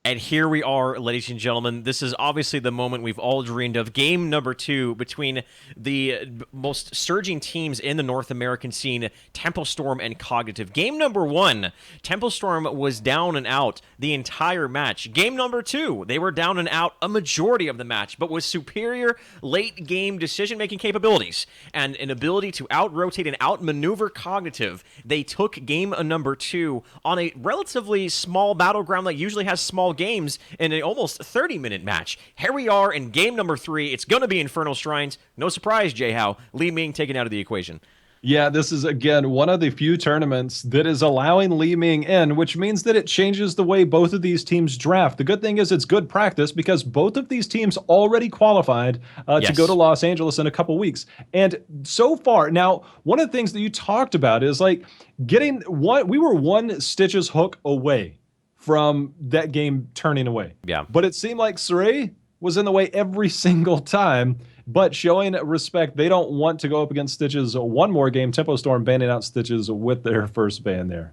And here we are, ladies and gentlemen. This is obviously the moment we've all dreamed of. Game number 2 between the most surging teams in the North American scene, Tempo Storm and Cognitive. Game number 1, Tempo Storm was down and out the entire match. Game number 2, they were down and out a majority of the match, but with superior late-game decision-making capabilities and an ability to out-rotate and out-maneuver Cognitive, they took game number 2 on a relatively small battleground that usually has small games in an almost 30-minute match. Here we are in game number 3. It's going to be Infernal Shrines. No surprise, Jay Howe. Li Ming taken out of the equation. Yeah, this is, again, one of the few tournaments that is allowing Li Ming in, which means that it changes the way both of these teams draft. The good thing is it's good practice because both of these teams already qualified to go to Los Angeles in a couple weeks. And so far, now, one of the things that you talked about is like getting one, we were one Stitch's hook away from that game turning away. Yeah. But it seemed like Saray was in the way every single time. But showing respect, they don't want to go up against Stitches one more game. Tempo Storm banning out Stitches with their first ban there.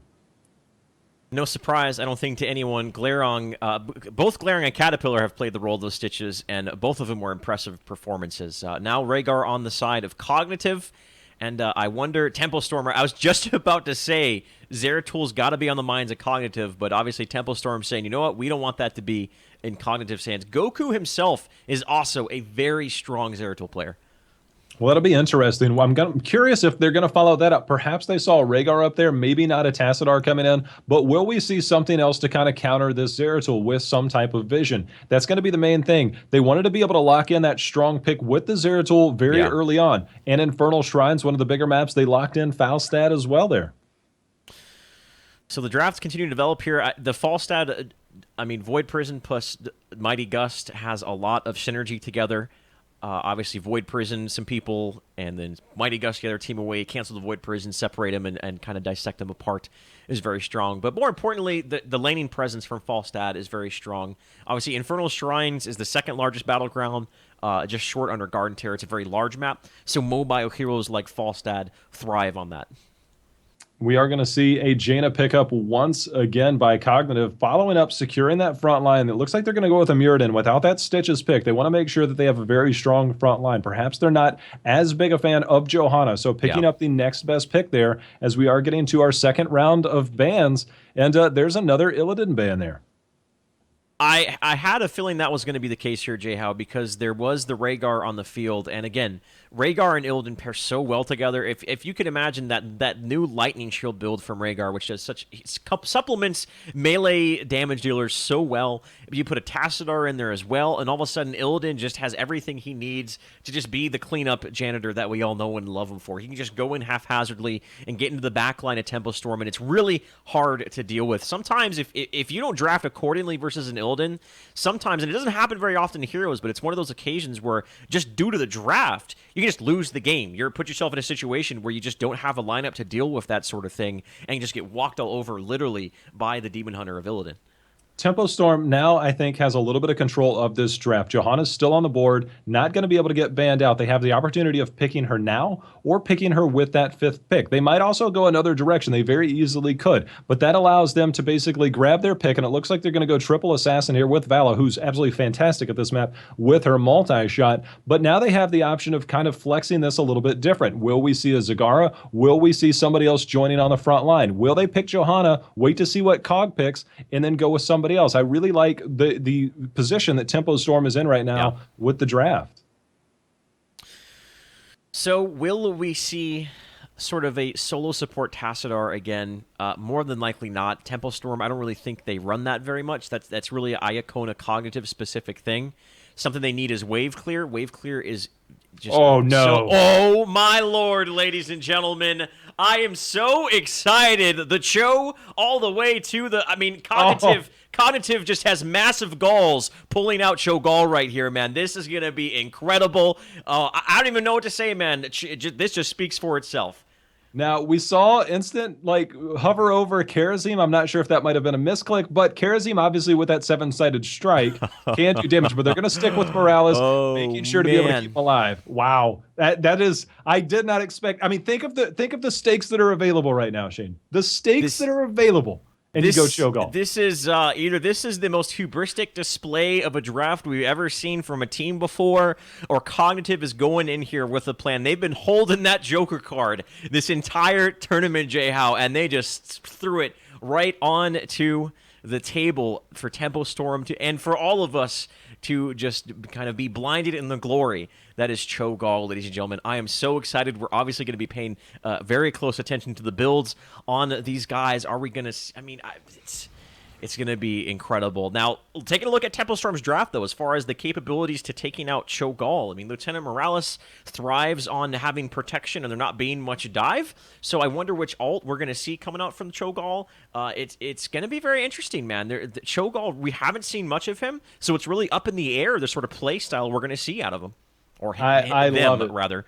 No surprise, I don't think, to anyone. Glaring, both Glaring and Caterpillar have played the role of those Stitches, and both of them were impressive performances. Now Rhaegar on the side of Cognitive, and I wonder, Tempo Stormer, I was just about to say Zeratul got to be on the minds of Cognitive, but obviously Tempo Storm saying, you know what, we don't want that to be in Cognitive's hands. Goku himself is also a very strong Zeratul player. Well, that'll be interesting. I'm curious if they're going to follow that up. Perhaps they saw Rhaegar up there, maybe not a Tassadar coming in, but will we see something else to kind of counter this Zeratul with some type of vision? That's going to be the main thing. They wanted to be able to lock in that strong pick with the Zeratul very early on. And Infernal Shrines, one of the bigger maps, they locked in Falstad as well there. So the drafts continue to develop here. The Falstad, I mean, Void Prison plus Mighty Gust has a lot of synergy together. Obviously, Void Prison, some people, and then Mighty Gust together, team away, cancel the Void Prison, separate them, and kind of dissect them apart is very strong. But more importantly, the laning presence from Falstad is very strong. Obviously, Infernal Shrines is the second largest battleground, just short under Garden Terror. It's a very large map, so mobile heroes like Falstad thrive on that. We are going to see a Jaina pickup once again by Cognitive, following up, securing that front line. It looks like they're going to go with a Muradin without that Stitches pick. They want to make sure that they have a very strong front line. Perhaps they're not as big a fan of Johanna, so picking up the next best pick there as we are getting to our second round of bans. And there's another Illidan ban there. I had a feeling that was going to be the case here, Jay Howe, because there was the Rhaegar on the field, and again, Rhaegar and Illidan pair so well together. If you could imagine that new Lightning Shield build from Rhaegar, which does supplements melee damage dealers so well, you put a Tassadar in there as well, and all of a sudden Illidan just has everything he needs to just be the cleanup janitor that we all know and love him for. He can just go in haphazardly and get into the back line of Tempo Storm, and it's really hard to deal with. Sometimes if you don't draft accordingly versus an Illidan, sometimes, and it doesn't happen very often in Heroes, but it's one of those occasions where just due to the draft, you can just lose the game. You put yourself in a situation where you just don't have a lineup to deal with that sort of thing, and you just get walked all over literally by the Demon Hunter of Illidan. Tempo Storm now, I think, has a little bit of control of this draft. Johanna's still on the board, not going to be able to get banned out. They have the opportunity of picking her now or picking her with that fifth pick. They might also go another direction. They very easily could, but that allows them to basically grab their pick, and it looks like they're going to go triple assassin here with Vala, who's absolutely fantastic at this map with her multi-shot, but now they have the option of kind of flexing this a little bit different. Will we see a Zagara? Will we see somebody else joining on the front line? Will they pick Johanna, wait to see what Cog picks, and then go with somebody else? I really like the position that Tempo Storm is in right now with the draft. So will we see sort of a solo support Tassadar again? More than likely not. Tempo Storm, I don't really think they run that very much. That's really an Iacona Cognitive specific thing. Something they need is Wave Clear. Wave Clear is just... Oh, no. Oh, my lord, ladies and gentlemen. I am so excited. The Cho all the way to the... I mean, Cognitive... Oh. Cognitive just has massive galls pulling out Cho'Gall right here, man. This is going to be incredible. I don't even know what to say, man. This just speaks for itself. Now, we saw instant, hover over Karazim. I'm not sure if that might have been a misclick, but Karazim, obviously, with that seven-sided strike, can do damage. But they're going to stick with Morales, making sure to be able to keep him alive. Wow. That is, I did not expect. I mean, think of the stakes that are available right now, Shane. The stakes that are available. and you go Cho'Gall. This is either this is the most hubristic display of a draft we've ever seen from a team before, or Cognitive is going in here with a plan. They've been holding that Joker card this entire tournament, Jay Howe, and they just threw it right on to the table for Tempo Storm to, and for all of us to just kind of be blinded in the glory that is Cho'Gall, ladies and gentlemen. I am so excited. We're obviously going to be paying very close attention to the builds on these guys. Are we going to? I mean, it's going to be incredible. Now, taking a look at Tempo Storm's draft, though, as far as the capabilities to taking out Cho'Gall, I mean, Lieutenant Morales thrives on having protection and there not being much dive. So I wonder which ult we're going to see coming out from Cho'Gall. It's going to be very interesting, man. The Cho'Gall, we haven't seen much of him, so it's really up in the air the sort of play style we're going to see out of him. Or I love it. Rather.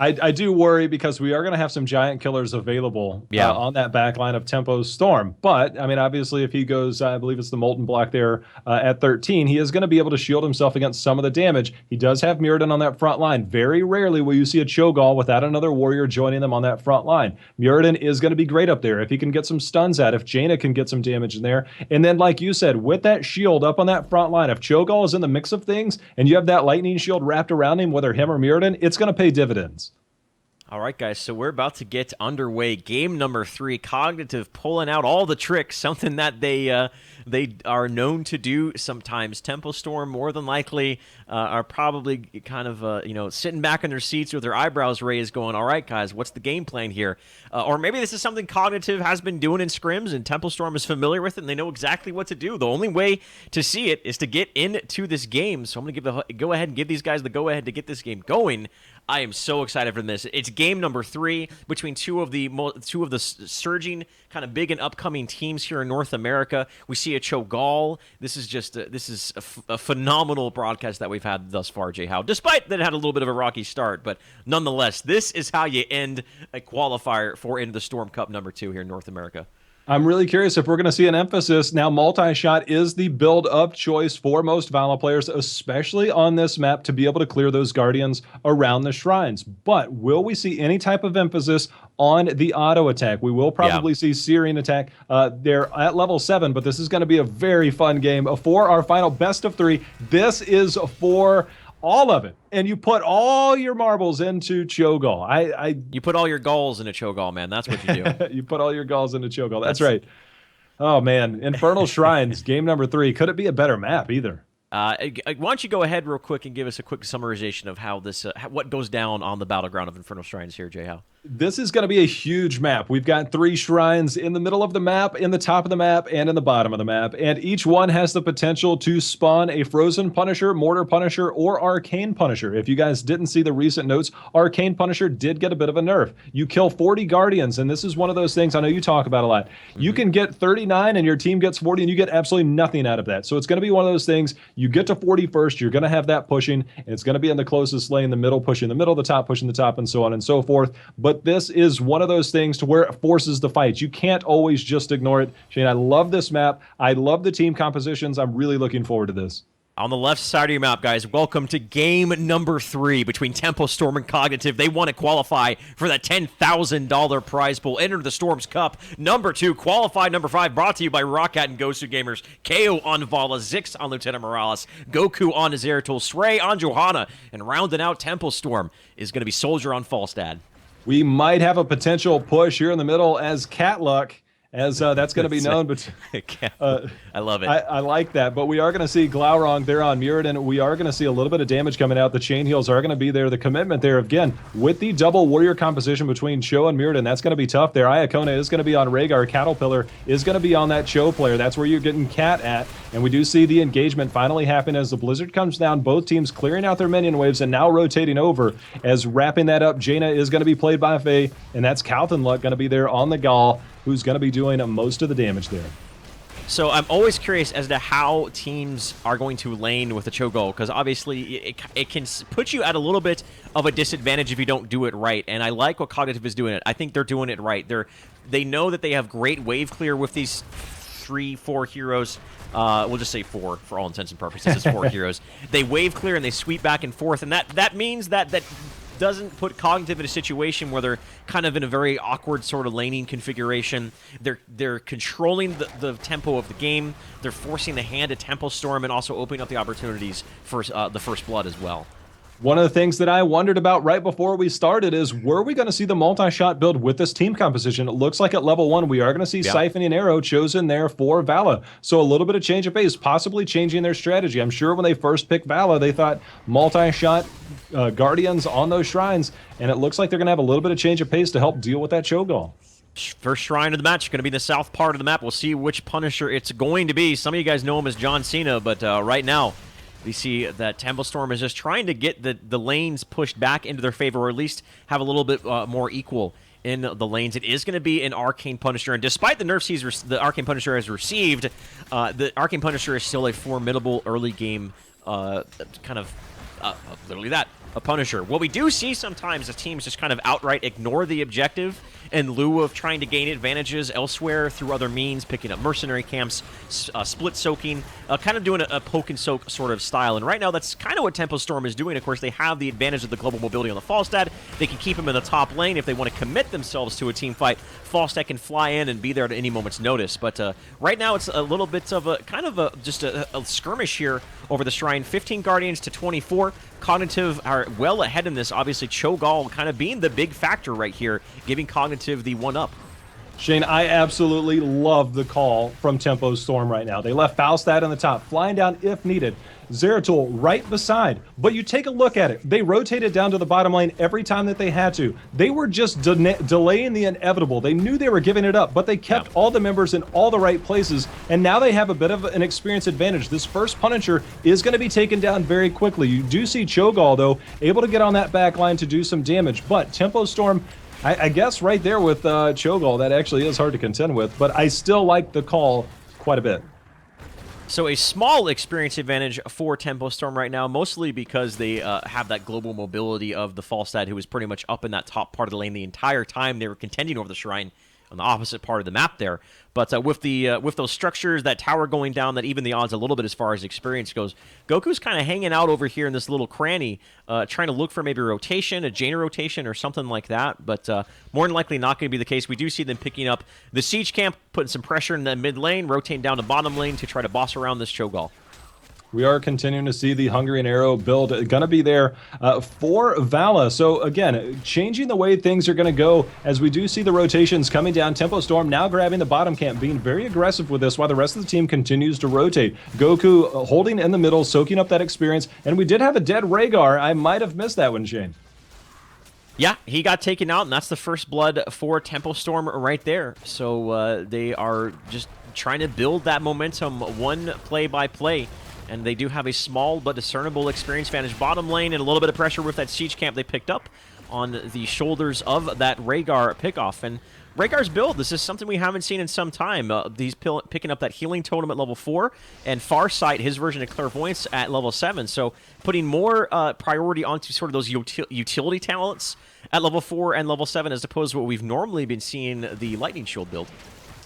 I do worry because we are going to have some giant killers available on that back line of Tempo Storm. But, I mean, obviously, if he goes, I believe it's the Molten Block there at 13, he is going to be able to shield himself against some of the damage. He does have Muradin on that front line. Very rarely will you see a Cho'Gall without another warrior joining them on that front line. Muradin is going to be great up there if he can get some stuns out, if Jaina can get some damage in there. And then, like you said, with that shield up on that front line, if Cho'Gall is in the mix of things and you have that lightning shield wrapped around him, whether him or Muradin, it's going to pay dividends. All right, guys, so we're about to get underway. Game number 3, Cognitive pulling out all the tricks, something that they are known to do sometimes. Tempo Storm, more than likely, are probably kind of, sitting back in their seats with their eyebrows raised going, all right, guys, what's the game plan here? Or maybe this is something Cognitive has been doing in scrims, and Tempo Storm is familiar with it, and they know exactly what to do. The only way to see it is to get into this game, so I'm going to go ahead and give these guys the go-ahead to get this game going. I am so excited for this. It's game number 3 between two of the surging, kind of big and upcoming teams here in North America. We see a Cho'Gall. This is a phenomenal broadcast that we've had thus far, Jay Howe. Despite that it had a little bit of a rocky start, but nonetheless, this is how you end a qualifier for Into the Storm Cup number 2 here in North America. I'm really curious if we're going to see an emphasis. Now, multi-shot is the build of choice for most Vala players, especially on this map, to be able to clear those Guardians around the shrines. But will we see any type of emphasis on the auto attack? We will probably see Syrian attack. They're at level 7, but this is going to be a very fun game. For our final best of 3, this is for all of it. And you put all your marbles into Cho'Gall. You put all your goals into Cho'Gall, man. That's what you do. You put all your goals into Cho'Gall. That's right. Oh, man. Infernal Shrines, game number 3. Could it be a better map either? Why don't you go ahead real quick and give us a quick summarization of how this, what goes down on the battleground of Infernal Shrines here, Jay Howe? This is going to be a huge map. We've got 3 shrines in the middle of the map, in the top of the map, and in the bottom of the map. And each one has the potential to spawn a Frozen Punisher, Mortar Punisher, or Arcane Punisher. If you guys didn't see the recent notes, Arcane Punisher did get a bit of a nerf. You kill 40 Guardians, and this is one of those things I know you talk about a lot. You can get 39 and your team gets 40, and you get absolutely nothing out of that. So it's going to be one of those things. You get to 40 first, you're going to have that pushing, and it's going to be in the closest lane, the middle, pushing the middle, the top, pushing the top, and so on and so forth. But this is one of those things to where it forces the fight. You can't always just ignore it. Shane, I love this map. I love the team compositions. I'm really looking forward to this. On the left side of your map, guys, welcome to game number 3 between Tempo Storm and Cognitive. They want to qualify for that $10,000 prize pool. Enter the Storm's Cup. Number 2, qualified number 5, brought to you by Rockhat and Gosu Gamers. KO on Vala, Zix on Lieutenant Morales, Goku on Zeratul, Srey on Johanna, and rounding out Tempo Storm is going to be Soldier on Falstad. We might have a potential push here in the middle as Catluck, as that's going to be known. But I love it. I like that. But we are going to see Glaurung there on Muradin. We are going to see a little bit of damage coming out. The chain heals are going to be there. The commitment there, again, with the double warrior composition between Cho and Muradin, that's going to be tough there. Iacona is going to be on Rhaegar. Caterpillar is going to be on that Cho player. That's where you're getting Cat at. And we do see the engagement finally happen as the blizzard comes down. Both teams clearing out their minion waves and now rotating over. As wrapping that up, Jaina is going to be played by Faye, and that's Calthenluck going to be there on the Gaul, who's going to be doing most of the damage there. So I'm always curious as to how teams are going to lane with the Cho'Gall, because obviously it can put you at a little bit of a disadvantage if you don't do it right. And I like what Cognitive is doing. I think they're doing it right. They know that they have great wave clear with these 3-4 heroes. We'll just say 4 for all intents and purposes. It's 4 heroes. They wave clear and they sweep back and forth, and that means that doesn't put Cognitive in a situation where they're kind of in a very awkward sort of laning configuration. They're controlling the tempo of the game. They're forcing the hand at Tempo Storm and also opening up the opportunities for the First Blood as well. One of the things that I wondered about right before we started is, were we going to see the multi-shot build with this team composition? It looks like at level 1, we are going to see Siphon and Arrow chosen there for Vala. So a little bit of change of pace, possibly changing their strategy. I'm sure when they first picked Vala, they thought multi-shot Guardians on those shrines, and it looks like they're going to have a little bit of change of pace to help deal with that Cho'Gall. First shrine of the match, going to be the south part of the map. We'll see which Punisher it's going to be. Some of you guys know him as John Cena, but right now, we see that Tempo Storm is just trying to get the lanes pushed back into their favor, or at least have a little bit more equal in the lanes. It is going to be an Arcane Punisher, and despite the nerfs the Arcane Punisher has received, the Arcane Punisher is still a formidable early game literally that, a Punisher. What we do see sometimes is teams just kind of outright ignore the objective in lieu of trying to gain advantages elsewhere through other means, picking up mercenary camps, split soaking, kind of doing a poke and soak sort of style. And right now, that's kind of what Tempo Storm is doing. Of course, they have the advantage of the global mobility on the Falstad. They can keep him in the top lane if they want to commit themselves to a team fight. Falstad can fly in and be there at any moment's notice. But right now, it's a little bit of just a skirmish here over the Shrine. 15 Guardians to 24. Cognitive are well ahead in this. Obviously, Cho'Gall kind of being the big factor right here, giving Cognitive the one-up. Shane, I absolutely love the call from Tempo Storm right now. They left Falstad in the top, flying down if needed. Zeratul right beside. But you take a look at it. They rotated down to the bottom lane every time that they had to. They were just delaying the inevitable. They knew they were giving it up, but they kept all the members in all the right places, and now they have a bit of an experience advantage. This first Punisher is going to be taken down very quickly. You do see Cho'Gall, though, able to get on that back line to do some damage, but Tempo Storm, I guess right there with Cho'Gall, that actually is hard to contend with, but I still like the call quite a bit. So a small experience advantage for Tempo Storm right now, mostly because they have that global mobility of the Falstad, who was pretty much up in that top part of the lane the entire time they were contending over the Shrine on the opposite part of the map there. But with those structures, that tower going down, that even the odds a little bit as far as experience goes, Goku's kind of hanging out over here in this little cranny, trying to look for maybe a rotation, a Jaina rotation, or something like that. But more than likely not going to be the case. We do see them picking up the Siege Camp, putting some pressure in the mid lane, rotating down to bottom lane to try to boss around this Cho'Gall. We are continuing to see the Hungarian Arrow build going to be there for Vala. So again, changing the way things are going to go as we do see the rotations coming down. Tempo Storm now grabbing the bottom camp, being very aggressive with this while the rest of the team continues to rotate. Goku holding in the middle, soaking up that experience. And we did have a dead Rhaegar. I might have missed that one, Shane. Yeah, he got taken out, and that's the first blood for Tempo Storm right there. So they are just trying to build that momentum one play by play. And they do have a small but discernible experience advantage bottom lane, and a little bit of pressure with that Siege Camp they picked up on the shoulders of that Rhaegar pickoff. And Rhaegar's build, this is something we haven't seen in some time. He's picking up that Healing Totem at level 4, and Farsight, his version of Clairvoyance, at level 7. So putting more priority onto sort of those utility talents at level 4 and level 7, as opposed to what we've normally been seeing the Lightning Shield build.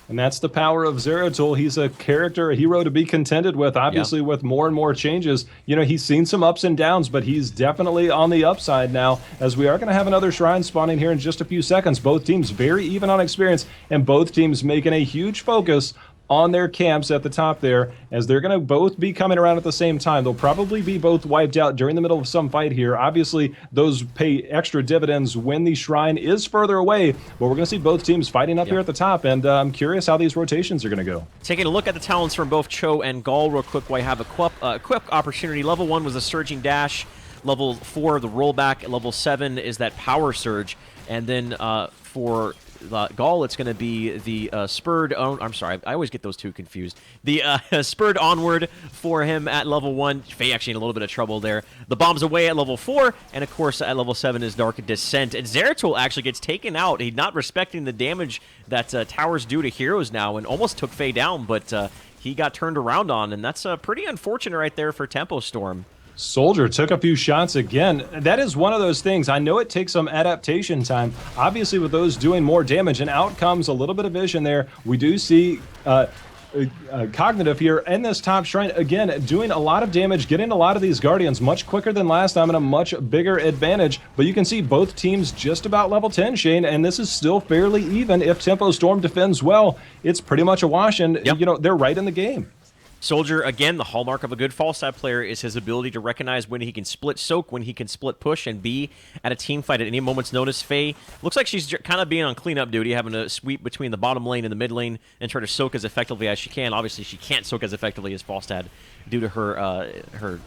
And that's the power of Zeratul. He's a character, a hero to be contended with, obviously with more and more changes. You know, he's seen some ups and downs, but he's definitely on the upside now, as we are going to have another Shrine spawning here in just a few seconds. Both teams very even on experience, and both teams making a huge focus on their camps at the top there, as they're going to both be coming around at the same time. They'll probably be both wiped out during the middle of some fight here. Obviously, those pay extra dividends when the Shrine is further away, but we're going to see both teams fighting up here at the top, and I'm curious how these rotations are going to go. Taking a look at the talents from both Cho and Gall real quick while I have a quick opportunity. Level 1 was a Surging Dash. Level 4, the Rollback. Level 7 is that Power Surge. And then for Gall, it's going to be the Spurred... Oh, I'm sorry, I always get those two confused. The Spurred Onward for him at level 1. Faye actually in a little bit of trouble there. The Bombs Away at level 4, and of course at level 7 is Dark Descent. And Zeratul actually gets taken out. He's not respecting the damage that towers do to heroes now, and almost took Faye down, but he got turned around on, and that's pretty unfortunate right there for Tempo Storm. Soldier took a few shots again. That is one of those things. I know it takes some adaptation time. Obviously, with those doing more damage, and out comes a little bit of vision there. We do see Cognitive here in this top shrine, again, doing a lot of damage, getting a lot of these Guardians much quicker than last time and a much bigger advantage. But you can see both teams just about level 10, Shane, and this is still fairly even. If Tempo Storm defends well, it's pretty much a wash, and they're right in the game. Soldier, again, the hallmark of a good fall side player is his ability to recognize when he can split soak, when he can split push, and be at a team fight at any moment's notice. Faye looks like she's kind of being on cleanup duty, having to sweep between the bottom lane and the mid lane and try to soak as effectively as she can. Obviously, she can't soak as effectively as Falstad due to her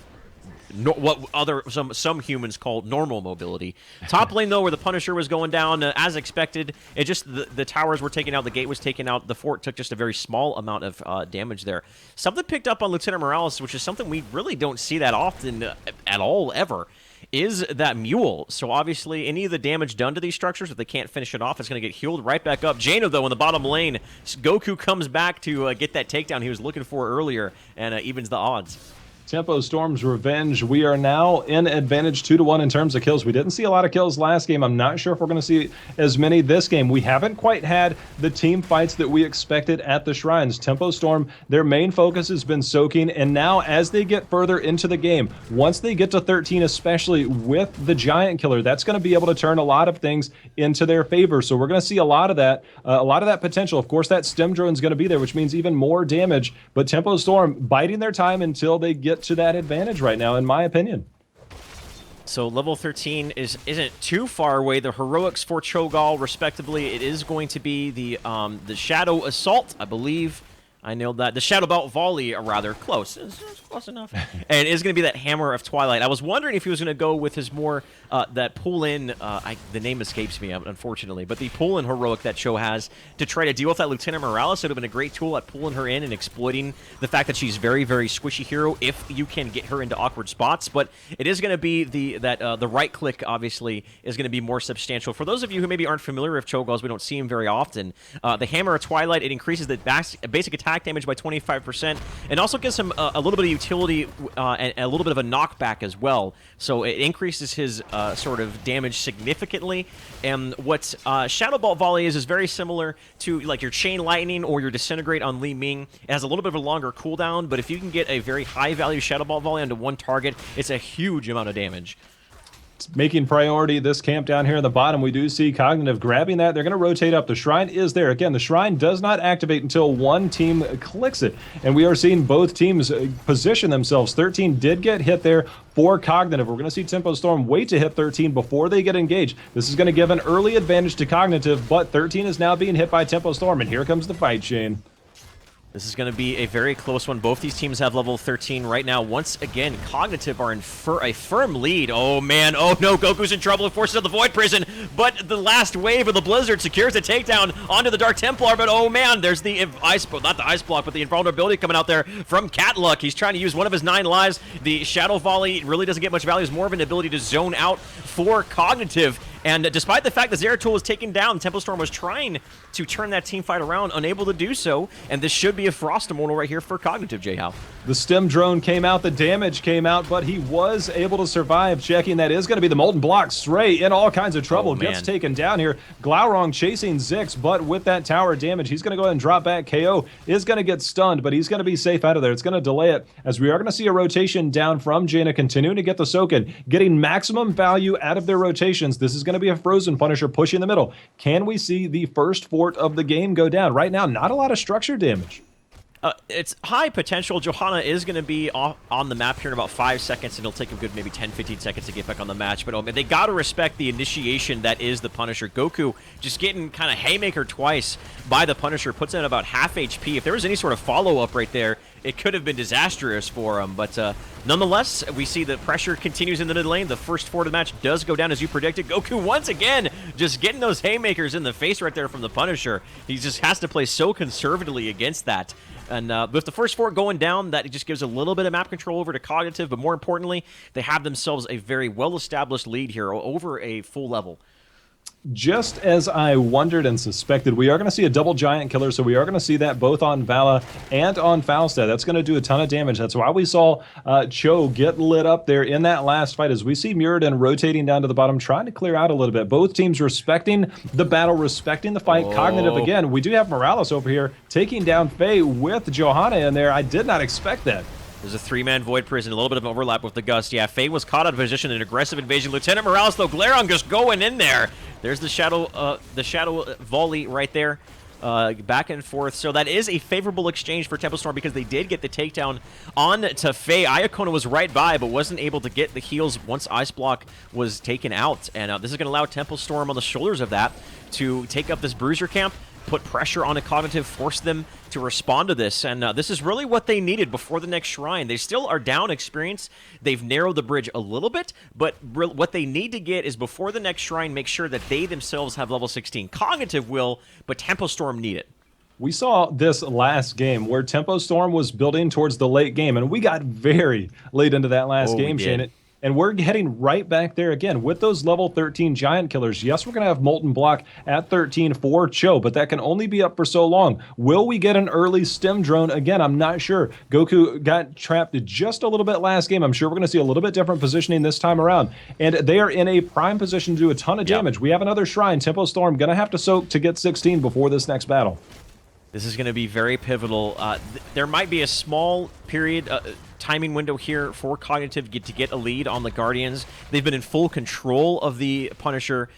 some humans call normal mobility. Top lane, though, where the Punisher was going down, as expected, it just the towers were taken out, the gate was taken out, the fort took just a very small amount of damage there. Something picked up on Lieutenant Morales, which is something we really don't see that often at all, ever, is that Mule. So obviously, any of the damage done to these structures, if they can't finish it off, it's going to get healed right back up. Jaina, though, in the bottom lane, Goku comes back to get that takedown he was looking for earlier and evens the odds. Tempo Storm's revenge. We are now in advantage 2-1 in terms of kills. We didn't see a lot of kills last game. I'm not sure if we're going to see as many this game. We haven't quite had the team fights that we expected at the shrines. Tempo Storm, their main focus has been soaking, and now as they get further into the game, once they get to 13, especially with the Giant Killer, that's going to be able to turn a lot of things into their favor. So we're going to see a lot of that potential. Of course, that stem drone is going to be there, which means even more damage, but Tempo Storm biding their time until they get to that advantage right now, in my opinion. So level 13 isn't too far away. The heroics for Cho'Gall, respectively, it is going to be the Shadow Assault, I believe. I nailed that. The Shadow Belt Volley, or rather, close. It's close enough. And it is going to be that Hammer of Twilight. I was wondering if he was going to go with his more, that pull-in, the name escapes me, unfortunately, but the pull-in heroic that Cho has to try to deal with that Lieutenant Morales. It would have been a great tool at pulling her in and exploiting the fact that she's very, very squishy hero if you can get her into awkward spots. But it is going to be the right-click, obviously, is going to be more substantial. For those of you who maybe aren't familiar with Cho'Galls, we don't see him very often, the Hammer of Twilight, it increases the basic attack damage by 25%, and also gives him a little bit of utility and a little bit of a knockback as well. So it increases his sort of damage significantly. And what Shadow Bolt Volley is very similar to like your Chain Lightning or your Disintegrate on Li Ming. It has a little bit of a longer cooldown, but if you can get a very high value Shadow Bolt Volley onto one target, it's a huge amount of damage. Making priority this camp down here in the bottom. We do see Cognitive grabbing that. They're going to rotate up. The Shrine is there. Again, the Shrine does not activate until one team clicks it. And we are seeing both teams position themselves. 13 did get hit there for Cognitive. We're going to see Tempo Storm wait to hit 13 before they get engaged. This is going to give an early advantage to Cognitive, but 13 is now being hit by Tempo Storm. And here comes the fight, Shane. This is going to be a very close one. Both these teams have level 13 right now. Once again, Cognitive are in a firm lead. Oh, man. Oh, no. Goku's in trouble. It forces out the Void Prison. But the last wave of the Blizzard secures the takedown onto the Dark Templar. But, oh, man, there's the not the Ice Block, but the invulnerability coming out there from Catluck. He's trying to use one of his 9 lives. The Shadow Volley really doesn't get much value. It's more of an ability to zone out for Cognitive. And despite the fact that Zeratul was taken down, Tempo Storm was trying to turn that team fight around, unable to do so. And this should be a Frost Immortal right here for Cognitive, J-How. The stem drone came out, the damage came out, but he was able to survive. Checking that is going to be the Molten Block. Srey in all kinds of trouble, gets taken down here. Glaurung chasing Zix, but with that tower damage, he's going to go ahead and drop back. KO is going to get stunned, but he's going to be safe out of there. It's going to delay it, as we are going to see a rotation down from Jaina, continuing to get the soak in, getting maximum value out of their rotations. This is going to be a Frozen Punisher pushing the middle. Can we see the first fort of the game go down? Right now, not a lot of structure damage. It's high potential. Johanna is going to be on the map here in about 5 seconds, and it'll take a good maybe 10-15 seconds to get back on the match. But oh man, they got to respect the initiation that is the Punisher. Goku just getting kind of haymaker twice by the Punisher, puts in about half HP. If there was any sort of follow-up right there, it could have been disastrous for him. But nonetheless, we see the pressure continues in the mid lane. The first fort of the match does go down as you predicted. Goku once again just getting those haymakers in the face right there from the Punisher. He just has to play so conservatively against that. And with the first fort going down, that just gives a little bit of map control over to Cognitive, but more importantly, they have themselves a very well-established lead here over a full level. Just as I wondered and suspected, we are going to see a double giant killer, so we are going to see that both on Vala and on Falstad. That's going to do a ton of damage. That's why we saw Cho get lit up there in that last fight, as we see Muradin rotating down to the bottom, trying to clear out a little bit. Both teams respecting the battle, respecting the fight. Cognitive again. We do have Morales over here taking down Faye with Johanna in there. I did not expect that. There's a three-man Void Prison, a little bit of overlap with the Gust. Yeah, Faye was caught out of position in an aggressive invasion. Lieutenant Morales, though, Glaron just going in there. There's the shadow volley right there, back and forth. So that is a favorable exchange for Tempo Storm because they did get the takedown on to Faye. Iacona was right by, but wasn't able to get the heals once Ice Block was taken out. And this is going to allow Tempo Storm on the shoulders of that to take up this Bruiser camp, put pressure on a Cognitive, force them to respond to this, and this is really what they needed before the next Shrine. They still are down experience. They've narrowed the bridge a little bit, but what they need to get is before the next Shrine, make sure that they themselves have level 16. Cognitive will, but Tempo Storm need it. We saw this last game where Tempo Storm was building towards the late game, and we got very late into that last game, Shane. And we're heading right back there again with those level 13 giant killers. Yes, we're going to have Molten Block at 13 for Cho, but that can only be up for so long. Will we get an early stim drone? Again, I'm not sure. Goku got trapped just a little bit last game. I'm sure we're going to see a little bit different positioning this time around. And they are in a prime position to do a ton of damage. We have another Shrine. Tempo Storm going to have to soak to get 16 before this next battle. This is going to be very pivotal. There might be a small period, timing window here for Cognitive to get a lead on the Guardians. They've been in full control of the Punisher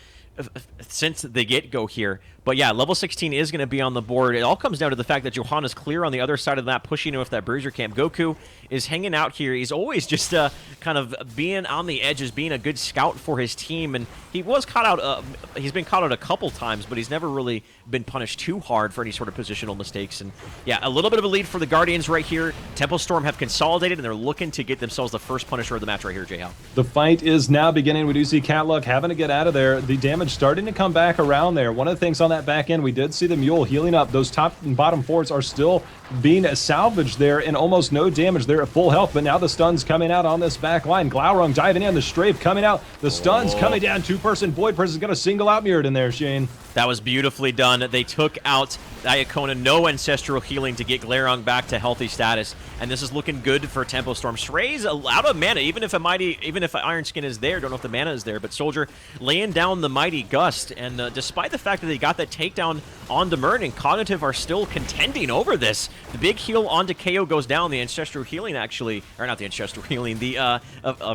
since the get-go here. But yeah, level 16 is going to be on the board. It all comes down to the fact that Johanna's clear on the other side of that, pushing with that Bruiser camp. Goku is hanging out here. He's always just kind of being on the edges, being a good scout for his team. And he was caught out. He's been caught out a couple times, but he's never really been punished too hard for any sort of positional mistakes. And yeah, a little bit of a lead for the Guardians right here. Tempo Storm have consolidated, and they're looking to get themselves the first Punisher of the match right here, J-Hal. The fight is now beginning. We do see Catluck having to get out of there. The damage starting to come back around there. One of the things on that back end, we did see the Mule healing up. Those top and bottom forts are still being salvaged there and almost no damage. They're at full health, but now the stuns coming out on this back line. Glaurung diving in, the strafe coming out, the stuns coming down. Two-person Void Prison is going to single out Muradin there, Shane. That was beautifully done. They took out Iacona, no ancestral healing to get Glaurung back to healthy status, and this is looking good for Tempo Storm. Shrey's out of mana, even if Iron Skin is there. Don't know if the mana is there, but Soldier laying down the Mighty Gust, and despite the fact that they got that takedown on Demurn and Cognitive are still contending over this. The big heal onto KO goes down. The ancestral healing actually, or not the ancestral healing, the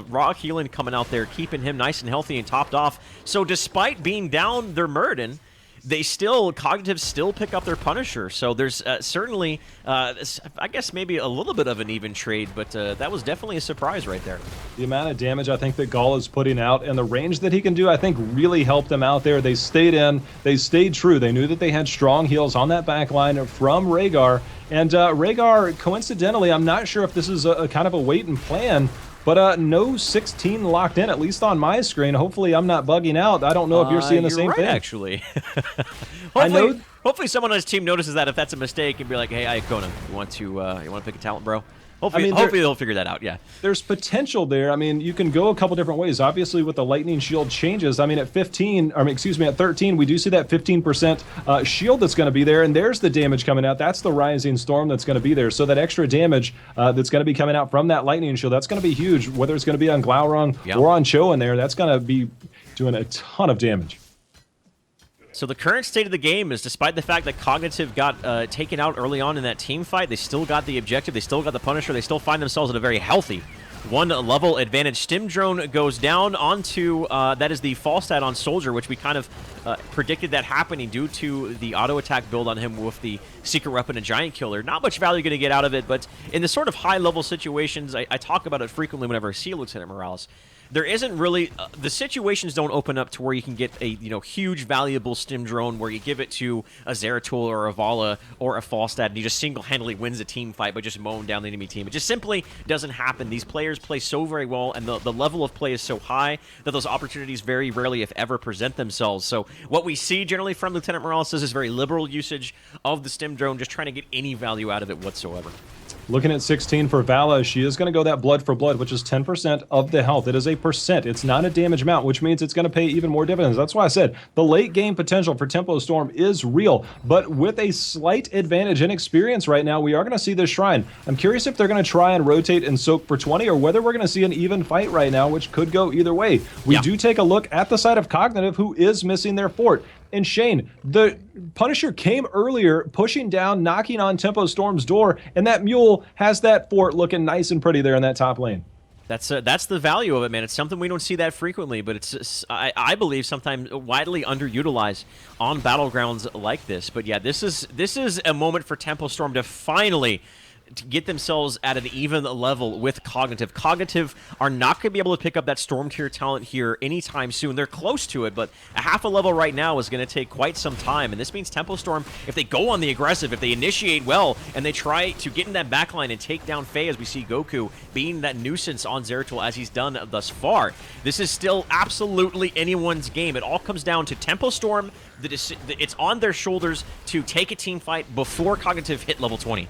raw healing coming out there, keeping him nice and healthy and topped off. So despite being down their Muradin, Cognitive still pick up their Punisher. So there's certainly, I guess maybe a little bit of an even trade, but that was definitely a surprise right there. The amount of damage I think that Gall is putting out and the range that he can do, I think really helped them out there. They stayed in, they stayed true. They knew that they had strong heals on that back line from Rhaegar. And Rhaegar, coincidentally, I'm not sure if this is a kind of a wait and plan, but no 16 locked in, at least on my screen. Hopefully I'm not bugging out. I don't know if you're seeing the same thing. Actually. Hopefully someone on his team notices that if that's a mistake and be like, hey, Iacona, you want to pick a talent, bro? Hopefully they'll figure that out, yeah. There's potential there. I mean, you can go a couple different ways. Obviously, with the Lightning Shield changes, I mean, at 13, we do see that 15% shield that's going to be there, and there's the damage coming out. That's the Rising Storm that's going to be there. So that extra damage that's going to be coming out from that Lightning Shield, that's going to be huge, whether it's going to be on Glaurung or on Cho in there. That's going to be doing a ton of damage. So the current state of the game is, despite the fact that Cognitive got taken out early on in that team fight, they still got the objective, they still got the Punisher, they still find themselves in a very healthy one-level advantage. Stim Drone goes down onto, that is the Falstad on Soldier, which we kind of predicted that happening due to the auto-attack build on him with the Secret Weapon and Giant Killer. Not much value going to get out of it, but in the sort of high-level situations, I talk about it frequently whenever I see Lieutenant Morales. There isn't really the situations don't open up to where you can get a huge valuable stim drone where you give it to a Zeratul or a Vala or a Falstad and he just single-handedly wins a team fight by just mowing down the enemy team. It just simply doesn't happen. These players play so very well, and the level of play is so high that those opportunities very rarely, if ever, present themselves. So what we see generally from Lieutenant Morales is very liberal usage of the stim drone, just trying to get any value out of it whatsoever. Looking at 16 for Vala, she is going to go that blood for blood, which is 10% of the health. It is a percent. It's not a damage amount, which means it's going to pay even more dividends. That's why I said the late game potential for Tempo Storm is real, but with a slight advantage in experience right now, we are going to see this Shrine. I'm curious if they're going to try and rotate and soak for 20 or whether we're going to see an even fight right now, which could go either way. We do take a look at the side of Cognitive, who is missing their fort. And Shane, the Punisher came earlier, pushing down, knocking on Tempo Storm's door, and that Mule has that fort looking nice and pretty there in that top lane. That's the value of it, man. It's something we don't see that frequently, but it's I believe sometimes widely underutilized on battlegrounds like this. But yeah, this is a moment for Tempo Storm to finally get themselves at an even level with Cognitive. Cognitive are not going to be able to pick up that Storm tier talent here anytime soon. They're close to it, but a half a level right now is going to take quite some time, and this means Tempo Storm, if they go on the aggressive, if they initiate well, and they try to get in that backline and take down Faye, as we see Goku being that nuisance on Zeratul as he's done thus far, this is still absolutely anyone's game. It all comes down to Tempo Storm. It's on their shoulders to take a team fight before Cognitive hit level 20.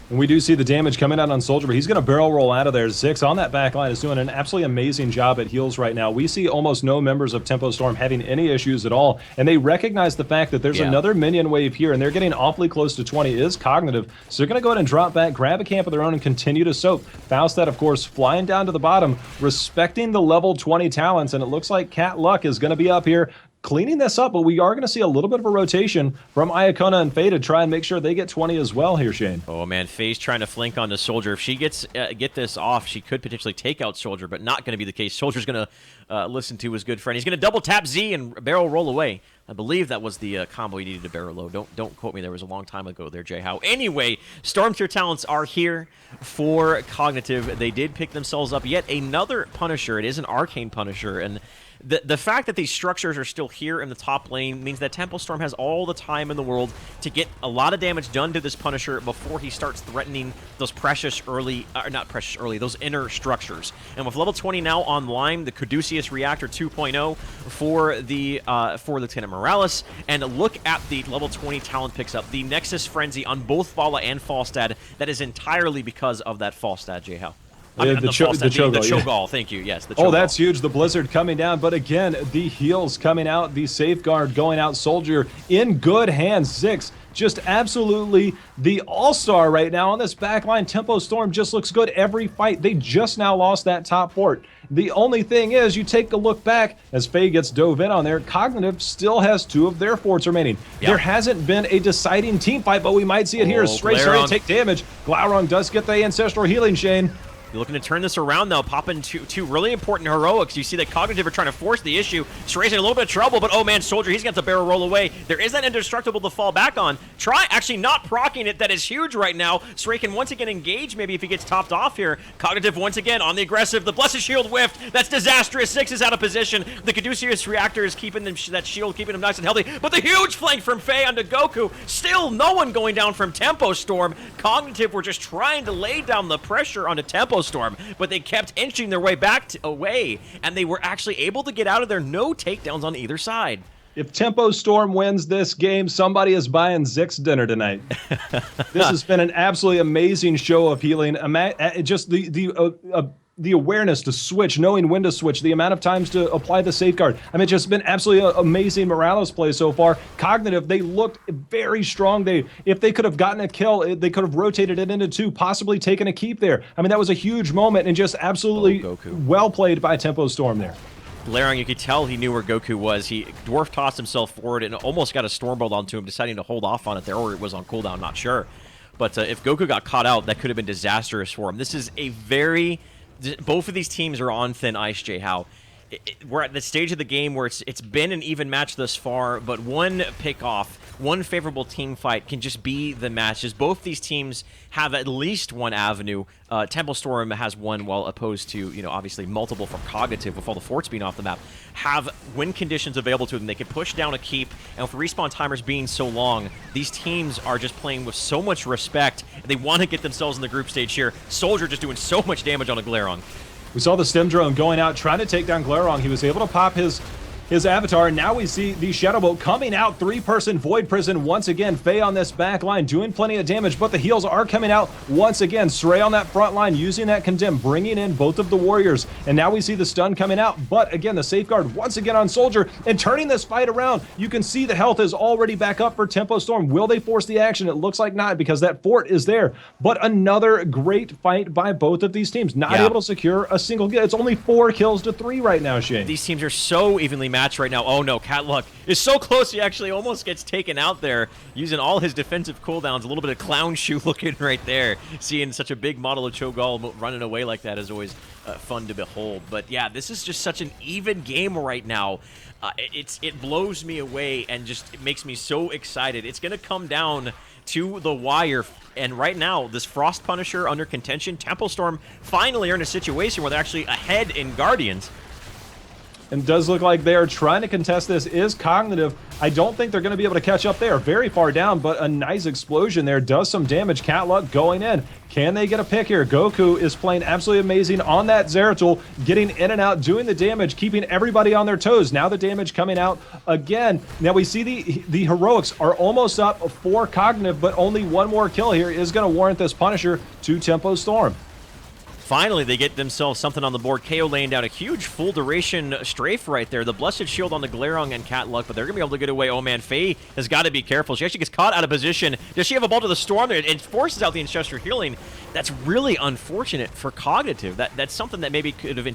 And we do see the damage coming out on Soldier, but he's going to barrel roll out of there. Zix on that back line is doing an absolutely amazing job at heals right now. We see almost no members of Tempo Storm having any issues at all, and they recognize the fact that there's another minion wave here, and they're getting awfully close to 20. It is Cognitive, so they're going to go ahead and drop back, grab a camp of their own, and continue to soak. Faustat, of course, flying down to the bottom, respecting the level 20 talents, and it looks like Cat Luck is going to be up here cleaning this up, but we are going to see a little bit of a rotation from Iacona and Faye to try and make sure they get 20 as well here, Shane. Oh, man, Faye's trying to flank onto Soldier. If she get this off, she could potentially take out Soldier, but not going to be the case. Soldier's going to listen to his good friend. He's going to double tap Z and barrel roll away. I believe that was the combo he needed to barrel low. Don't quote me. There was a long time ago there, Jay Howe. Anyway, Storm tier talents are here for Cognitive. They did pick themselves up yet another Punisher. It is an Arcane Punisher, and the fact that these structures are still here in the top lane means that Tempo Storm has all the time in the world to get a lot of damage done to this Punisher before he starts threatening those those inner structures. And with level 20 now online, the Caduceus Reactor 2.0 for Lieutenant Morales, and look at the level 20 talent picks up, the Nexus Frenzy on both Vala and Falstad. That is entirely because of that Falstad, J. Howe. The Cho'Gall, thank you. Yes, the Cho'Gall. Oh, that's huge. The Blizzard coming down. But again, the heals coming out, the Safeguard going out. Soldier in good hands. Zix just absolutely the all-star right now on this backline. Tempo Storm just looks good every fight. They just now lost that top fort. The only thing is, you take a look back as Faye gets dove in on there, Cognitive still has 2 of their forts remaining. There hasn't been a deciding team fight, but we might see it here. Stray starting to take damage. Glaurung does get the Ancestral Healing, Shane. You're looking to turn this around, though, popping two really important heroics. You see that Cognitive are trying to force the issue. Stray's in a little bit of trouble, but oh man, Soldier, he's got the barrel roll away. There is that Indestructible to fall back on. Try actually not proccing it. That is huge right now. Stray can once again engage, maybe if he gets topped off here. Cognitive once again on the aggressive. The Blessed Shield whiffed. That's disastrous. Zix is out of position. The Caduceus Reactor is keeping them, that shield keeping him nice and healthy. But the huge flank from Faye onto Goku. Still no one going down from Tempo Storm. Cognitive were just trying to lay down the pressure onto Tempo Storm, but they kept inching their way back away, and they were actually able to get out of there. No takedowns on either side. If Tempo Storm wins this game, somebody is buying Zix dinner tonight. This has been an absolutely amazing show of healing. Just the awareness to switch, knowing when to switch, the amount of times to apply the safeguard. I mean, it's just been absolutely amazing Morales play so far. Cognitive, they looked very strong. If they could have gotten a kill, they could have rotated it into 2, possibly taken a keep there. I mean, that was a huge moment and just absolutely well played by Tempo Storm there. Glaurung, you could tell he knew where Goku was. He dwarf tossed himself forward and almost got a Stormbolt onto him, deciding to hold off on it there, or it was on cooldown, not sure. But if Goku got caught out, that could have been disastrous for him. This is a both of these teams are on thin ice, Jay Howe. We're at the stage of the game where it's been an even match thus far, but one pick-off, one favorable team fight can just be the match, as both these teams have at least one avenue. Tempo Storm has one, while opposed to, obviously multiple from Cognitive, with all the forts being off the map, have win conditions available to them. They can push down a keep, and with respawn timers being so long, these teams are just playing with so much respect. They want to get themselves in the group stage here. Soldier just doing so much damage on a Glaurung. We saw the stem drone going out, trying to take down Glaurung. He was able to pop his his avatar. And now we see the Shadow Bolt coming out, three-person Void Prison once again. Faye on this back line doing plenty of damage, but the heals are coming out once again. Srey on that front line using that Condemn, bringing in both of the warriors. And now we see the stun coming out, but again, the safeguard once again on Soldier and turning this fight around. You can see the health is already back up for Tempo Storm. Will they force the action? It looks like not, because that fort is there. But another great fight by both of these teams. Not able to secure a single kill. It's only 4 kills to 3 right now, Shane. These teams are so evenly matched right now. Oh no, Catluck is so close. He actually almost gets taken out there using all his defensive cooldowns. A little bit of clown shoe looking right there. Seeing such a big model of Cho'Gall running away like that is always fun to behold. But yeah, this is just such an even game right now. It blows me away and just it makes me so excited. It's going to come down to the wire. And right now, this Frost Punisher under contention. Tempo Storm finally are in a situation where they're actually ahead in Guardians. And does look like they are trying to contest this. Is Cognitive. I don't think they're going to be able to catch up. They are very far down, but a nice explosion there does some damage. Catluck going in. Can they get a pick here? Goku is playing absolutely amazing on that Zeratul, getting in and out, doing the damage, keeping everybody on their toes. Now the damage coming out again. Now we see the heroics are almost up for Cognitive, but only one more kill here is going to warrant this Punisher to Tempo Storm. Finally, they get themselves something on the board. KO laying down a huge full duration strafe right there. The Blessed Shield on the Glareon and Catluck, but they're going to be able to get away. Oh man, Faye has got to be careful. She actually gets caught out of position. Does she have a Bolt of the Storm there? It forces out the Ancestral Healing. That's really unfortunate for Cognitive. That's something that maybe could have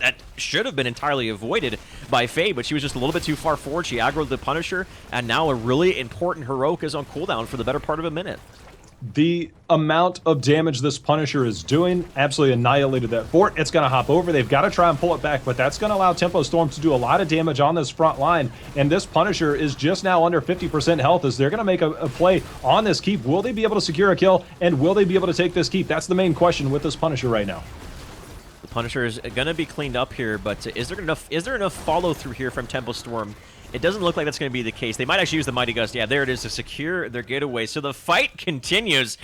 that should have been entirely avoided by Faye, but she was just a little bit too far forward. She aggroed the Punisher, and now a really important heroic is on cooldown for the better part of a minute. The amount of damage this Punisher is doing absolutely annihilated that fort. It's going to hop over. They've got to try and pull it back, but that's going to allow Tempo Storm to do a lot of damage on this front line. And this Punisher is just now under 50% health as they're going to make a play on this keep. Will they be able to secure a kill, and will they be able to take this keep? That's the main question with this Punisher right now. The Punisher is going to be cleaned up here, but is there enough follow through here from Tempo Storm? It doesn't look like that's going to be the case. They might actually use the Mighty Gust. Yeah, there it is to secure their getaway. So the fight continues,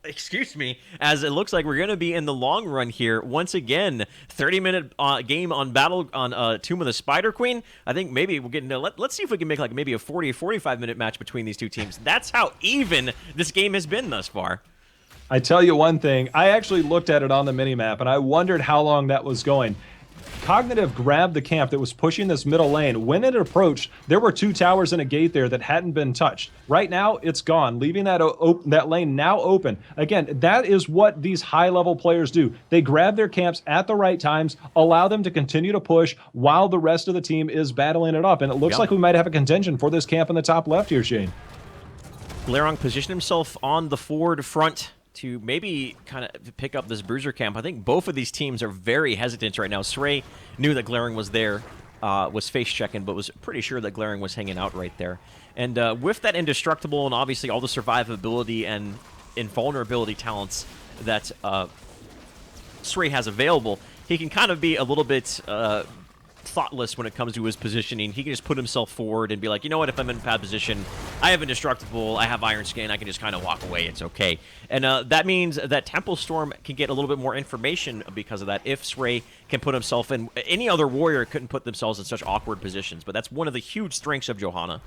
excuse me, as it looks like we're going to be in the long run here. Once again, 30-minute game on Tomb of the Spider Queen. I think maybe we'll get into, let's see if we can make like maybe a 40 or 45-minute match between these two teams. That's how even this game has been thus far. I tell you one thing, I actually looked at it on the minimap, and I wondered how long that was going. Cognitive grabbed the camp that was pushing this middle lane. When it approached, there were 2 towers and a gate there that hadn't been touched. Right now, it's gone, leaving that lane now open. Again, that is what these high-level players do. They grab their camps at the right times, allow them to continue to push while the rest of the team is battling it up. And it looks like we might have a contention for this camp in the top left here, Shane. Glareon positioned himself on the forward front to maybe kind of pick up this Bruiser camp. I think both of these teams are very hesitant right now. Srey knew that Glaring was there, was face checking, but was pretty sure that Glaring was hanging out right there. And with that Indestructible and obviously all the survivability and invulnerability talents that Srey has available, he can kind of be a little bit thoughtless when it comes to his positioning. He can just put himself forward and be like, you know what, if I'm in bad position, I have Indestructible, I have Iron Skin, I can just kind of walk away, it's okay. And that means that Tempo Storm can get a little bit more information because of that. If Srey can put himself in, any other warrior couldn't put themselves in such awkward positions, but that's one of the huge strengths of Johanna.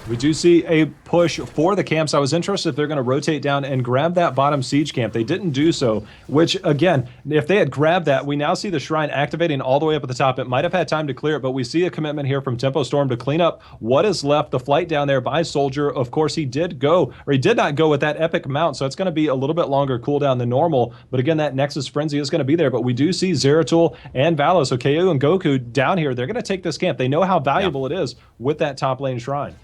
We do see a push for the camps. I was interested if they're going to rotate down and grab that bottom siege camp. They didn't do so, which, again, if they had grabbed that, we now see the shrine activating all the way up at the top. It might have had time to clear it, but we see a commitment here from Tempo Storm to clean up what is left. The flight down there by Soldier, of course, he did not go with that epic mount, so it's going to be a little bit longer cooldown than normal. But again, that Nexus Frenzy is going to be there. But we do see Zeratul and Valos, so KO and Goku down here. They're going to take this camp. They know how valuable it is with that top lane shrine.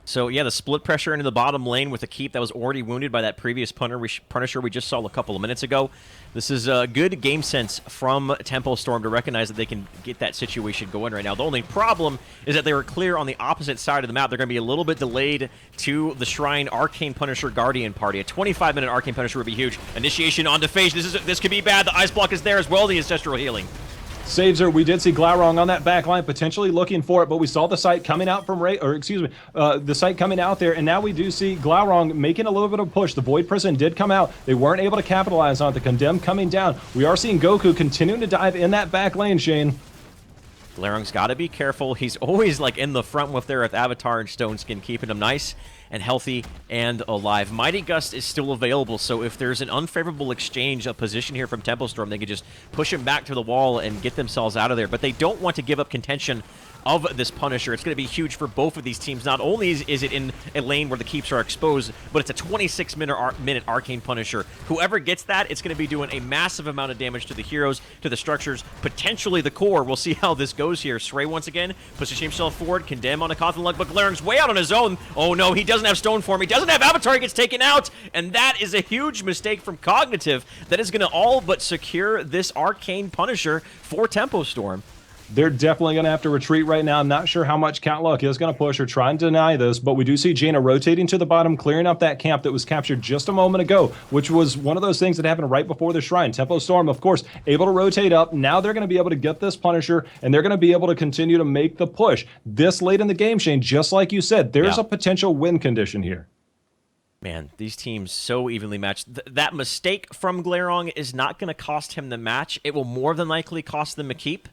So, yeah, the split pressure into the bottom lane with a keep that was already wounded by that previous Punisher we just saw a couple of minutes ago. This is a good game sense from Tempo Storm to recognize that they can get that situation going right now. The only problem is that they were clear on the opposite side of the map. They're going to be a little bit delayed to the Shrine Arcane Punisher Guardian party. A 25-minute Arcane Punisher would be huge. Initiation onto Phage. This could be bad. The Ice Block is there as well, the Ancestral Healing. Saves her. We did see Glaurung on that back line, potentially looking for it, but we saw the site coming out from the site coming out there, and now we do see Glaurung making a little bit of a push. The Void Prison did come out. They weren't able to capitalize on it. The Condemn coming down. We are seeing Goku continuing to dive in that back lane, Shane. Glarong's got to be careful. He's always like in the front with their Avatar and Stone Skin, keeping him nice and healthy and alive. Mighty Gust is still available, so if there's an unfavorable exchange of position here from Tempo Storm, they can just push him back to the wall and get themselves out of there. But they don't want to give up contention of this Punisher. It's going to be huge for both of these teams. Not only is it in a lane where the keeps are exposed, but it's a 26-minute Arcane Punisher. Whoever gets that, it's going to be doing a massive amount of damage to the heroes, to the structures, potentially the core. We'll see how this goes here. Srey once again pushes himself forward, Condemn on a Coffin Lug, but Glarong's way out on his own. Oh no, he doesn't have Stone Form, he doesn't have Avatar, he gets taken out, and that is a huge mistake from Cognitive that is going to all but secure this Arcane Punisher for Tempo Storm. They're definitely going to have to retreat right now. I'm not sure how much Count Luck is going to push or try and deny this, but we do see Jaina rotating to the bottom, clearing up that camp that was captured just a moment ago, which was one of those things that happened right before the Shrine. Tempo Storm, of course, able to rotate up. Now they're going to be able to get this Punisher, and they're going to be able to continue to make the push. This late in the game, Shane, just like you said, there's a potential win condition here. Man, these teams so evenly matched. That mistake from Glarong is not going to cost him the match. It will more than likely cost them a keep.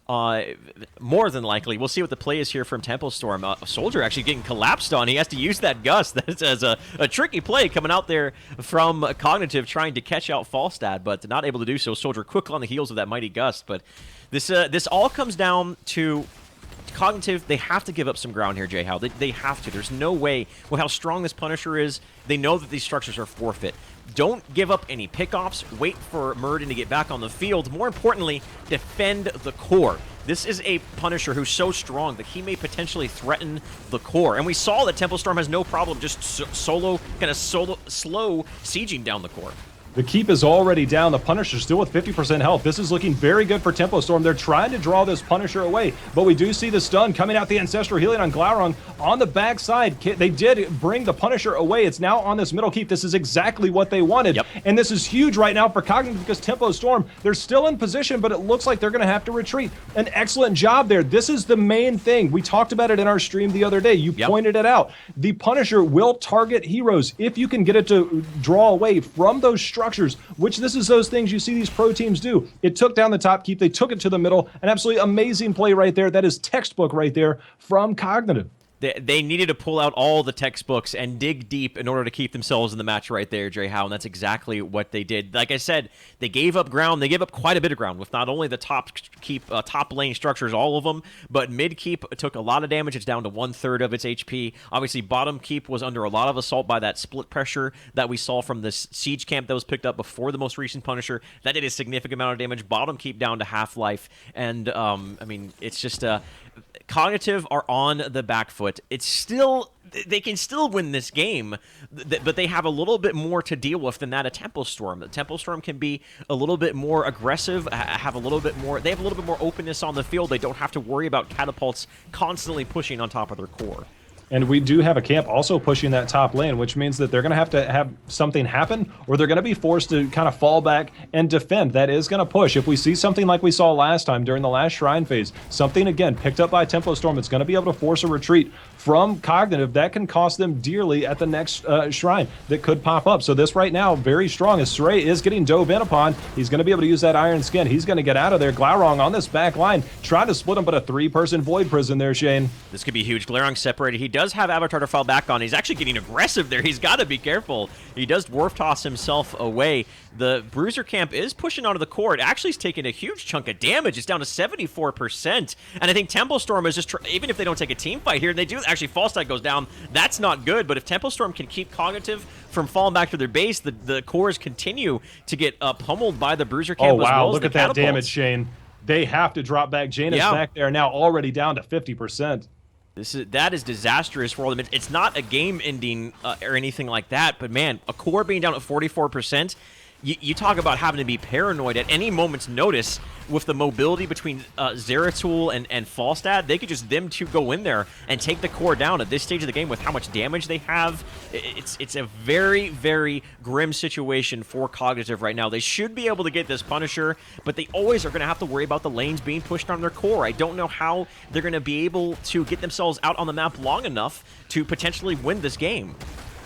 More than likely. We'll see what the play is here from Tempo Storm. A Soldier actually getting collapsed on. He has to use that Gust. That's as a tricky play coming out there from Cognitive, trying to catch out Falstad, but not able to do so. Soldier quick on the heels of that Mighty Gust. But this all comes down to Cognitive. They have to give up some ground here, J-How. They have to. There's no way. With how strong this Punisher is, they know that these structures are forfeit. Don't give up any pickoffs. Wait for Muradin to get back on the field. More importantly, defend the core. This is a Punisher who's so strong that he may potentially threaten the core. And we saw that Tempo Storm has no problem just slow sieging down the core. The keep is already down. The Punisher still with 50% health. This is looking very good for Tempo Storm. They're trying to draw this Punisher away, but we do see the stun coming out, the Ancestral Healing on Glarong on the backside. They did bring the Punisher away. It's now on this middle keep. This is exactly what they wanted. Yep. And this is huge right now for Cognitive because Tempo Storm, they're still in position, but it looks like they're going to have to retreat. An excellent job there. This is the main thing. We talked about it in our stream the other day. You pointed it out. The Punisher will target heroes if you can get it to draw away from those structures, which this is those things you see these pro teams do. It took down the top keep. They took it to the middle. An absolutely amazing play right there. That is textbook right there from Cognitive. They needed to pull out all the textbooks and dig deep in order to keep themselves in the match right there, J-How, and that's exactly what they did. Like I said, they gave up ground. They gave up quite a bit of ground with not only the top lane structures, all of them, but mid keep took a lot of damage. It's down to 1/3 of its HP. Obviously, bottom keep was under a lot of assault by that split pressure that we saw from this siege camp that was picked up before the most recent Punisher. That did a significant amount of damage. Bottom keep down to half-life, and I mean, it's just Cognitive are on the back foot. It's still, they can still win this game, but they have a little bit more to deal with than that at Tempo Storm. Tempo Storm can be a little bit more aggressive, have a little bit more, they have a little bit more openness on the field. They don't have to worry about catapults constantly pushing on top of their core. And we do have a camp also pushing that top lane, which means that they're going to have something happen, or they're going to be forced to kind of fall back and defend. That is going to push. If we see something like we saw last time during the last Shrine phase, something, again, picked up by Tempo Storm, it's going to be able to force a retreat from Cognitive. That can cost them dearly at the next Shrine that could pop up. So this right now, very strong, as Srey is getting dove in upon. He's going to be able to use that Iron Skin. He's going to get out of there. Glarong on this back line, trying to split him, but a 3-person Void Prison there, Shane. This could be huge. Glarong separated. He does have Avatar to fall back on. He's actually getting aggressive there. He's got to be careful. He does dwarf toss himself away. The Bruiser camp is pushing onto the core. It actually is taking a huge chunk of damage. It's down to 74%. And I think Tempo Storm is just, even if they don't take a team fight here, they do actually, Falstad goes down. That's not good. But if Tempo Storm can keep Cognitive from falling back to their base, the cores continue to get pummeled by the Bruiser camp. Oh, wow. As well Look as at that damage, Shane. They have to drop back. Jaina's back there now, already down to 50%. That is disastrous for all them. It's not a game ending or anything like that, but man, a core being down at 44%, you talk about having to be paranoid at any moment's notice with the mobility between Zeratul and Falstad. They could just them two go in there and take the core down at this stage of the game with how much damage they have. It's a very, very grim situation for Cognitive right now. They should be able to get this Punisher, but they always are going to have to worry about the lanes being pushed on their core. I don't know how they're going to be able to get themselves out on the map long enough to potentially win this game.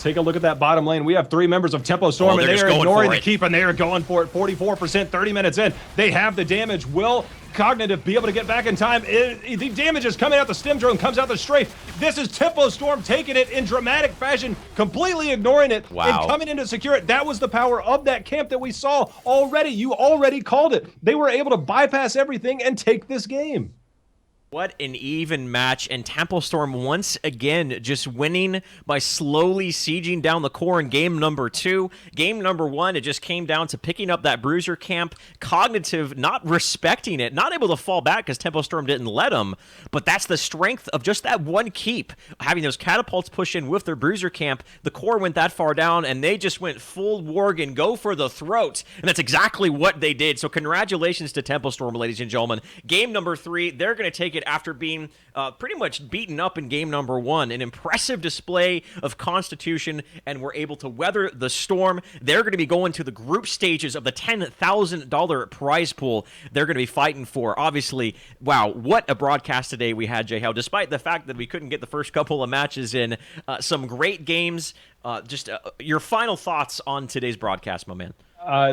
Take a look at that bottom lane. We have 3 members of Tempo Storm, and they are ignoring the keep, and they are going for it. 44%, 30 minutes in. They have the damage. Will Cognitive be able to get back in time? The damage is coming out. The stim drone comes out the strafe. This is Tempo Storm taking it in dramatic fashion, completely ignoring it, and coming in to secure it. That was the power of that camp that we saw already. You already called it. They were able to bypass everything and take this game. What an even match, and Tempo Storm once again just winning by slowly sieging down the core in game number 2. Game number 1, it just came down to picking up that bruiser camp. Cognitive not respecting it, not able to fall back because Tempo Storm didn't let him, but that's the strength of just that one keep. Having those catapults push in with their bruiser camp, the core went that far down, and they just went full Worgen, go for the throat, and that's exactly what they did. So congratulations to Tempo Storm, ladies and gentlemen. Game number 3, they're going to take it after being pretty much beaten up in game number 1. An impressive display of constitution, and were able to weather the storm. They're going to be going to the group stages of the $10,000 prize pool they're going to be fighting for. Obviously, wow, what a broadcast today we had, Jay Howe. Despite the fact that we couldn't get the first couple of matches in, some great games. Your final thoughts on today's broadcast, my man.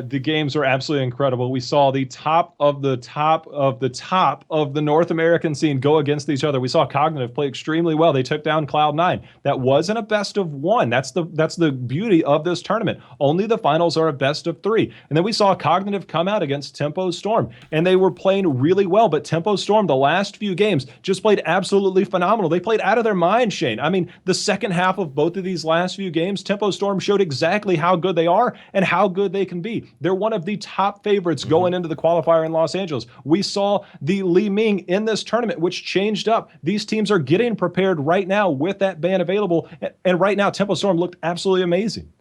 The games were absolutely incredible. We saw the top of the top of the top of the North American scene go against each other. We saw Cognitive play extremely well. They took down Cloud9. That wasn't a best of 1. That's the beauty of this tournament. Only the finals are a best of 3. And then we saw Cognitive come out against Tempo Storm, and they were playing really well. But Tempo Storm, the last few games, just played absolutely phenomenal. They played out of their mind, Shane. I mean, the second half of both of these last few games, Tempo Storm showed exactly how good they are and how good they can be. They're one of the top favorites going into the qualifier in Los Angeles. We saw the Li Ming in this tournament, which changed up. These teams are getting prepared right now with that ban available. And right now, Tempo Storm looked absolutely amazing.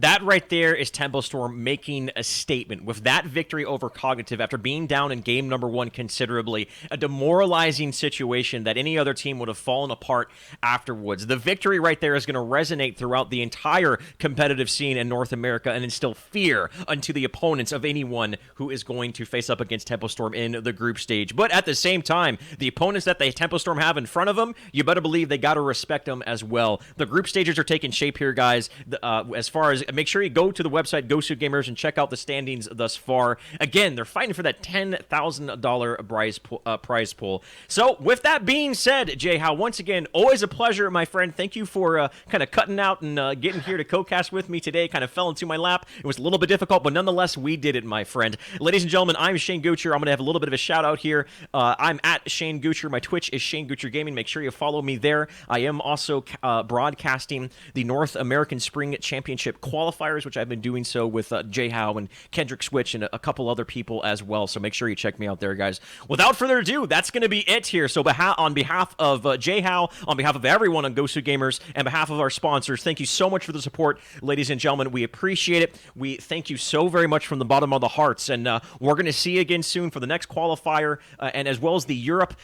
That right there is Tempo Storm making a statement with that victory over Cognitive after being down in game number 1 considerably. A demoralizing situation that any other team would have fallen apart afterwards. The victory right there is going to resonate throughout the entire competitive scene in North America and instill fear unto the opponents of anyone who is going to face up against Tempo Storm in the group stage. But at the same time, the opponents that the Tempo Storm have in front of them, you better believe they got to respect them as well. The group stages are taking shape here, guys. As far as make sure you go to the website, Gosu Gamers, and check out the standings thus far. Again, they're fighting for that $10,000 prize pool. So, with that being said, Jay Howe, once again, always a pleasure, my friend. Thank you for kind of cutting out and getting here to co-cast with me today. Kind of fell into my lap. It was a little bit difficult, but nonetheless, we did it, my friend. Ladies and gentlemen, I'm Shane Gucher. I'm going to have a little bit of a shout out here. I'm at Shane Gucher. My Twitch is Shane Gucher Gaming. Make sure you follow me there. I am also broadcasting the North American Spring Championship qualifiers, which I've been doing so with Jay Howe and Kendrick Switch and a couple other people as well. So make sure you check me out there, guys. Without further ado, that's going to be it here. So on behalf of Jay Howe, on behalf of everyone on Gosu Gamers, and behalf of our sponsors, thank you so much for the support, ladies and gentlemen. We appreciate it. We thank you so very much from the bottom of the hearts. And we're going to see you again soon for the next qualifier, and as well as the Europe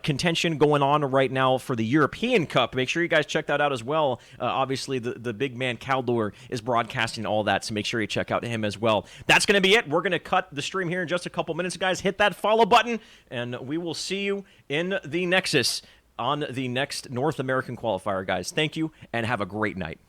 contention going on right now for the European Cup. Make sure you guys check that out as well. Obviously, the big man Caldor is broadcasting all that, so make sure you check out him as well. That's going to be it. We're going to cut the stream here in just a couple minutes, guys. Hit that follow button, and we will see you in the Nexus on the next North American qualifier, guys. Thank you, and have a great night.